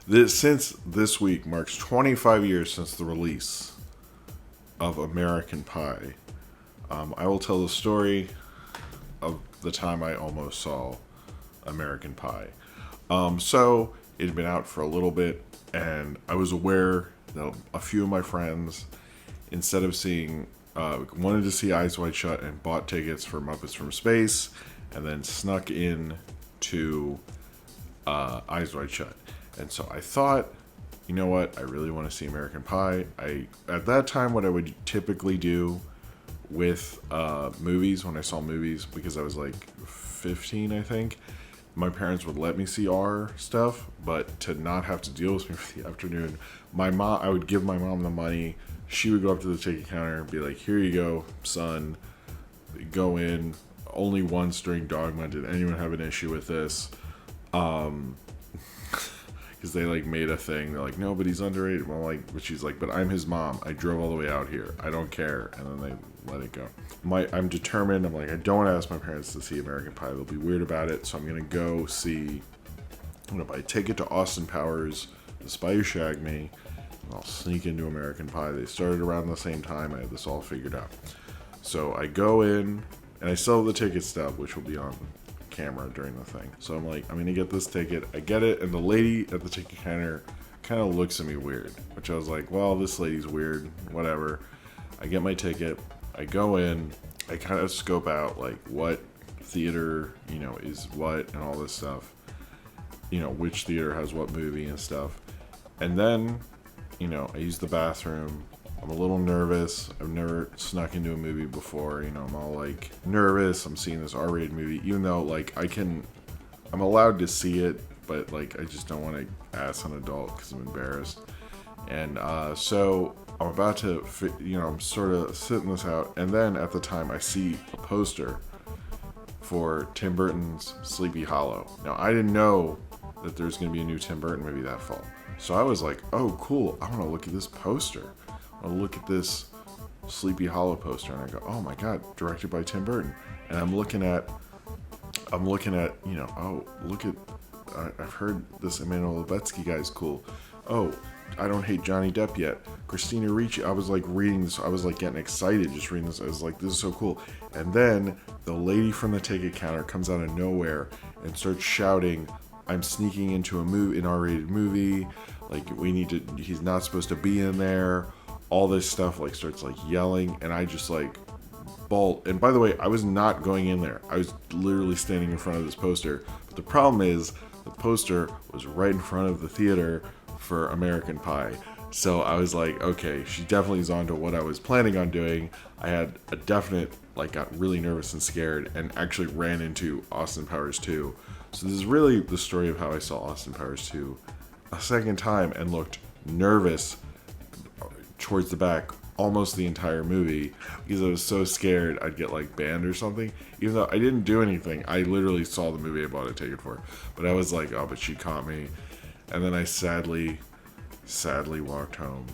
Since this week marks 25 years since the release of American Pie, I will tell the story of the time I almost saw American Pie. So it had been out for a little bit, and I was aware that a few of my friends, instead of seeing, wanted to see Eyes Wide Shut and bought tickets for Muppets from Space, and then snuck in to Eyes Wide Shut. And so I thought, you know what, I really want to see American Pie. At that time, what I would typically do with movies, when I saw movies, because I was like 15, I think, my parents would let me see our stuff, but to not have to deal with me for the afternoon, I would give my mom the money. She would go up to the ticket counter and be like, here you go, son, go in. Only once during Dogma did anyone have an issue with this. Because they like made a thing. They're like, no, but he's underrated. Well, but she's like, but I'm his mom. I drove all the way out here. I don't care. And then they let it go. I'm determined. I'm like, I don't want to ask my parents to see American Pie. They'll be weird about it. So I'm gonna go see. I'm gonna buy a ticket to Austin Powers, The Spy Who Shagged Me, and I'll sneak into American Pie. They started around the same time. I had this all figured out. So I go in, and I still have the ticket stub, which will be on camera during the thing. So I'm like, I'm gonna get this ticket. I get it, and the lady at the ticket counter kind of looks at me weird, which I was like, well, this lady's weird, whatever. I get my ticket, I go in, I kind of scope out like what theater, is what and all this stuff, which theater has what movie and stuff. And then, I use the bathroom. I'm a little nervous. I've never snuck into a movie before. I'm all like nervous. I'm seeing this R-rated movie, even though I'm allowed to see it, but I just don't want to ask an adult because I'm embarrassed. And so I'm about to, I'm sort of sitting this out. And then at the time I see a poster for Tim Burton's Sleepy Hollow. Now I didn't know that there's going to be a new Tim Burton movie that fall. So I was like, oh, cool. I want to look at this poster. I'll look at this Sleepy Hollow poster, and I go, oh my god, directed by Tim Burton. And I'm looking at, I've heard this Emmanuel Lubezki guy's cool. Oh, I Don't Hate Johnny Depp Yet. Christina Ricci. I was like reading this, I was like getting excited just reading this. I was like, this is so cool. And then the lady from the ticket counter comes out of nowhere and starts shouting, I'm sneaking into an R-rated movie. He's not supposed to be in there. All this stuff starts yelling, and I just bolt. And by the way, I was not going in there. I was literally standing in front of this poster. But the problem is the poster was right in front of the theater for American Pie. So I was like, okay, she definitely is on to what I was planning on doing. I had a definite, got really nervous and scared, and actually ran into Austin Powers 2. So this is really the story of how I saw Austin Powers 2 a second time and looked nervous towards the back almost the entire movie because I was so scared I'd get banned or something, even though I didn't do anything. I literally saw the movie I bought a ticket for, but I was like, oh, but she caught me. And then I sadly walked home,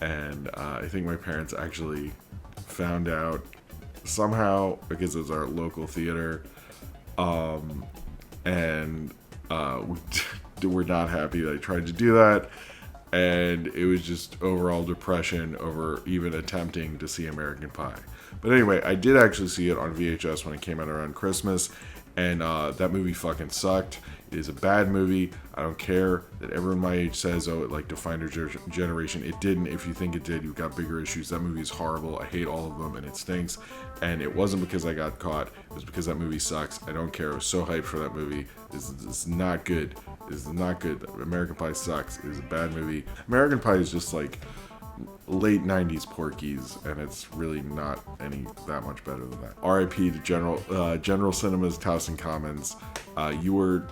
and I think my parents actually found out somehow because it was our local theater, and we were not happy that I tried to do that. And it was just overall depression over even attempting to see American Pie. But anyway, I did actually see it on VHS when it came out around Christmas. And that movie fucking sucked. It is a bad movie. I don't care that everyone my age says, oh, it defined our generation. It didn't. If you think it did, you've got bigger issues. That movie is horrible. I hate all of them, and it stinks. And it wasn't because I got caught. It was because that movie sucks. I don't care. I was so hyped for that movie. It's not good. It's not good. American Pie sucks. It is a bad movie. American Pie is just late 90s Porky's, and it's really not that much better than that. R.I.P. to General Cinemas, Towson Commons. You were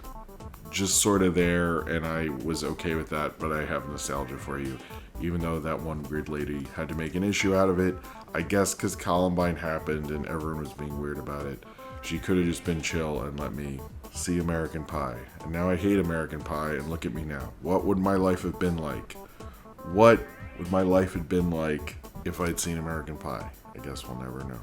just sort of there, and I was okay with that, but I have nostalgia for you, even though that one weird lady had to make an issue out of it. I guess because Columbine happened and everyone was being weird about it. She could have just been chill and let me see American Pie. And now I hate American Pie, and look at me now. What would my life have been like? What would my life have been like if I'd seen American Pie? I guess we'll never know.